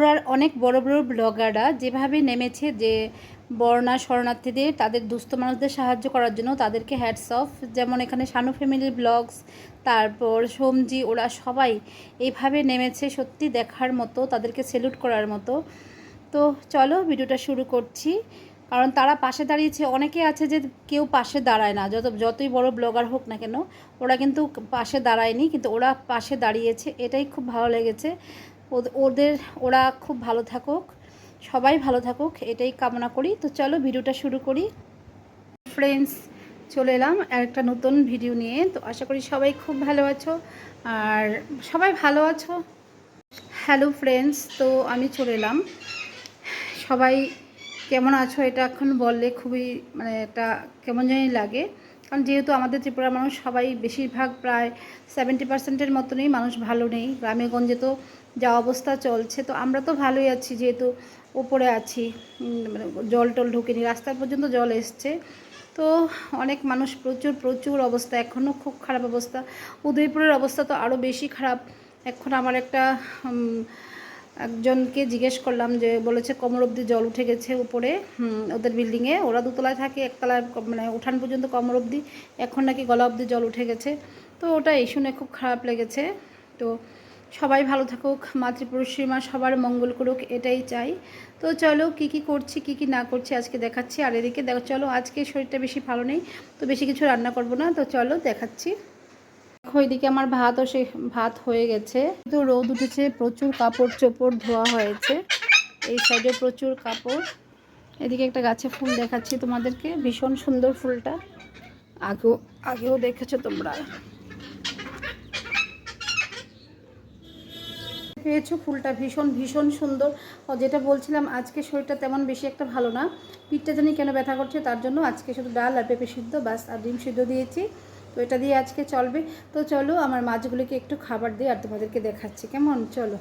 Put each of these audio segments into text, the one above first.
ত্রিপুরার অনেক বড় বড় ব্লগাররা যেভাবে নেমেছে যে বর্ণা শরণার্থীদের তাদের দুস্থ মানুষদের সাহায্য করার জন্য, তাদেরকে হ্যাটস অফ। যেমন এখানে শানু ফ্যামিলির ব্লগস, তারপর সোমজি, ওরা সবাই এইভাবে নেমেছে, সত্যি দেখার মতো, তাদেরকে স্যালুট করার মতো। তো চলো ভিডিওটা শুরু করছি। কারণ তারা পাশে দাঁড়িয়েছে। অনেকে আছে যে কেউ পাশে দাঁড়ায় না, যতই বড় ব্লগার হোক না কেন, ওরা কিন্তু পাশে দাঁড়ায়নি, কিন্তু ওরা পাশে দাঁড়িয়েছে, এটাই খুব ভালো লেগেছে ওদের। ওরা খুব ভালো থাকুক, সবাই ভালো থাকুক, এটাই কামনা করি। তো চলো ভিডিওটা শুরু করি। ফ্রেন্ডস, চলে এলাম একটা নতুন ভিডিও নিয়ে। তো আশা করি সবাই খুব ভালো আছো, আর সবাই ভালো আছো। হ্যালো ফ্রেন্ডস, তো আমি চলে এলাম। সবাই কেমন আছো এটা এখন বললে খুবই মানে একটা কেমন জানি লাগে। কারণ যেহেতু আমাদের ত্রিপুরার মানুষ সবাই, বেশিরভাগ প্রায় 70% মতনই মানুষ ভালো নেই। গ্রামে গঞ্জে তো যা অবস্থা চলছে, তো আমরা তো ভালোই আছি, যেহেতু ওপরে আছি। মানে জল টল ঢুকেনি, রাস্তার পর্যন্ত জল এসছে। তো অনেক মানুষ প্রচুর প্রচুর অবস্থা, এখনও খুব খারাপ অবস্থা। উদয়পুরের অবস্থা তো আরও বেশি খারাপ। এখন আমার একটা একজনকে জিজ্ঞেস করলাম, যে বলেছে কোমর অবধি জল উঠে গেছে উপরে। ওদের বিল্ডিংয়ে, ওরা দুতলায় থাকে, একতলায় মানে উঠান পর্যন্ত কোমর অবধি, এখন নাকি গলা অবধি জল উঠে গেছে। তো ওটা এই শুনে খুব খারাপ লেগেছে। তো সবাই ভালো থাকুক, মাতৃপুরুষী মা সবার মঙ্গল করুক, এটাই চাই। তো চলো কী কী করছি, কী কী না করছি আজকে দেখাচ্ছি। আর এদিকে দেখো, চলো আজকে শরীরটা বেশি ভালো নেই, তো বেশি কিছু রান্না করব না। তো চলো দেখাচ্ছি। দেখো এদিকে আমার ভাত হয়ে গেছে, তো রোদ উঠেছে, প্রচুর কাপড় চোপড় ধোয়া হয়েছে। এই সাইডে প্রচুর কাপড়। এদিকে একটা গাছে ফুল দেখাচ্ছি তোমাদেরকে, ভীষণ সুন্দর ফুলটা। আগেও দেখেছো তোমরা, পেয়েছো ফুলটা, ভীষণ ভীষণ সুন্দর। যেটা বলছিলাম, আজকে শরীরটা তেমন বেশি একটা ভালো না, পিঠটা জানি কেন ব্যথা করছে, তার জন্য আজকে শুধু ডাল আর পেঁপে সিদ্ধ বাস আর ডিম সিদ্ধ দিয়েছি। তো এটা দিয়ে আজকে চলবে। তো চলো আমার মাছগুলিকে একটু খাবার দিই আর তোমাদেরকে দেখাচ্ছি কেমন। চলো।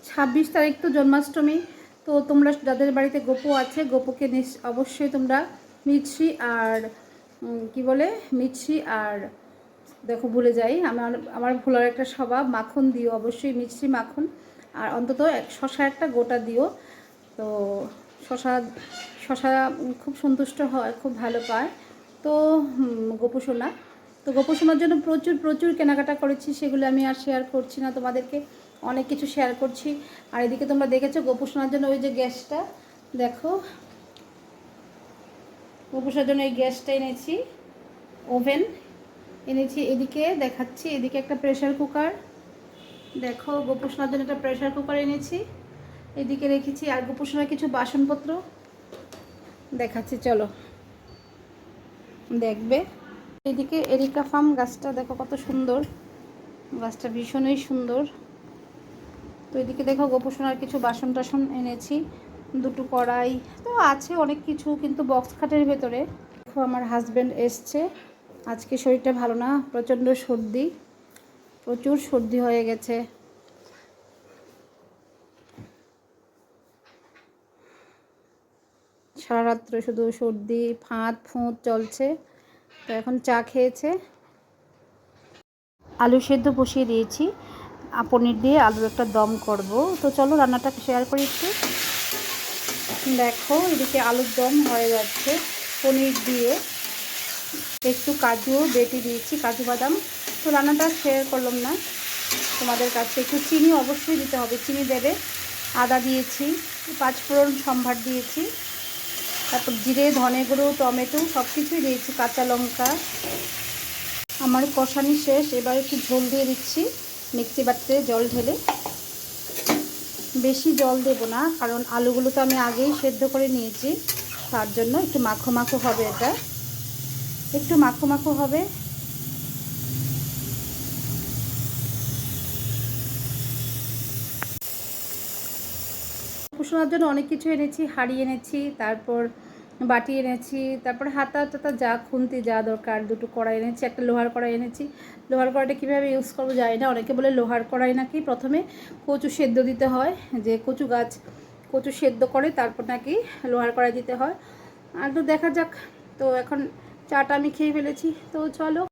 ছাব্বিশ তারিখ তো জন্মাষ্টমী। তো তোমরা যাদের বাড়িতে গোপু আছে, গোপুকে অবশ্যই তোমরা মিছরি আর কি বলে, মিছরি আর দেখো ভুলে যাই, আমার ভুলার একটা স্বভাব, মাখন দিও অবশ্যই, মিছরি মাখন। আর অন্তত শশা একটা গোটা দিও। তো শশা শশা খুব সন্তুষ্ট হয়, খুব ভালো পায়। তো গোপুসোনা, তো গোপুসোনার জন্য প্রচুর প্রচুর কেনাকাটা করেছি, সেগুলো আমি আর শেয়ার করছি না তোমাদেরকে, অনেক কিছু শেয়ার করছি। আর এদিকে তোমরা দেখেছো গোপুসোনার জন্য ওই যে গ্যাসটা, দেখো গোপুসোনার জন্য এই গ্যাসটা এনেছি, ওভেন এনেছি। এদিকে দেখাচ্ছি, এদিকে একটা প্রেশার কুকার, দেখো গোপুসোনার জন্য একটা প্রেশার কুকার এনেছি, এদিকে রেখেছি। আর গোপুসোনার কিছু বাসনপত্র দেখাচ্ছি, চলো দেখবে। এদিকে এরিকা ফার্ম গাছটা দেখো কত সুন্দর, গাছটা ভীষণই সুন্দর। তো এদিকে দেখো গোপুসোনার কিছু বাসন টাসন এনেছি, দুটো কড়াই, তো আছে অনেক কিছু, কিন্তু বক্স খাটের ভেতরে। দেখো আমার হাজব্যান্ড এসছে, আজকে শরীরটা ভালো না, প্রচণ্ড সর্দি, প্রচুর সর্দি হয়ে গেছে। সারা রাত্রে শুধু সর্দি ফুঁত চলছে। তো এখন চা খেয়েছে। আলু সেদ্ধ বসিয়ে দিয়েছি, পনির দিয়ে আলুর একটা দম করব। তো চলো রান্নাটা শেয়ার করি একটু। দেখো এদিকে আলুর দম হয়ে যাচ্ছে, পনির দিয়ে একটু কাজুও বেটে দিয়েছি, কাজু বাদাম। তো রান্নাটা শেয়ার করলাম না তোমাদের কাছে। একটু চিনি অবশ্যই দিতে হবে, চিনি দেবে। আদা দিয়েছি, পাঁচফোড়ন সম্ভার দিয়েছি, তারপর জিরে, ধনে গুঁড়ো, টমেটো সব কিছুই দিয়েছি, কাঁচা লঙ্কা। আমার কষানি শেষ, এবার একটু ঝোল দিয়ে দিচ্ছি মিক্সি বাটিতে জল ঢেলে। বেশি জল দেব না, কারণ আলুগুলো তো আমি আগেই সেদ্ধ করে নিয়েছি, তার জন্য একটু মাখো মাখো হবে, এটা একটু মাখো মাখো হবে। শোনার জন্য অনেক কিছু এনেছি, হাঁড়ি এনেছি, তারপর বাটি এনেছি, তারপর হাতা টাতা যা খুন্তি যা দরকার, দুটো কড়াই এনেছি, একটা লোহার কড়াই এনেছি। লোহার কড়াইটা কীভাবে ইউজ করবো জানি না, অনেকে বলে লোহার কড়াই নাকি প্রথমে কচু সেদ্ধ দিতে হয়, যে কচু গাছ কচু সেদ্ধ করে তারপর নাকি লোহার কড়াই দিতে হয়। আর তো দেখা যাক। তো এখন চাটা আমি খেয়ে ফেলেছি, তো চলো।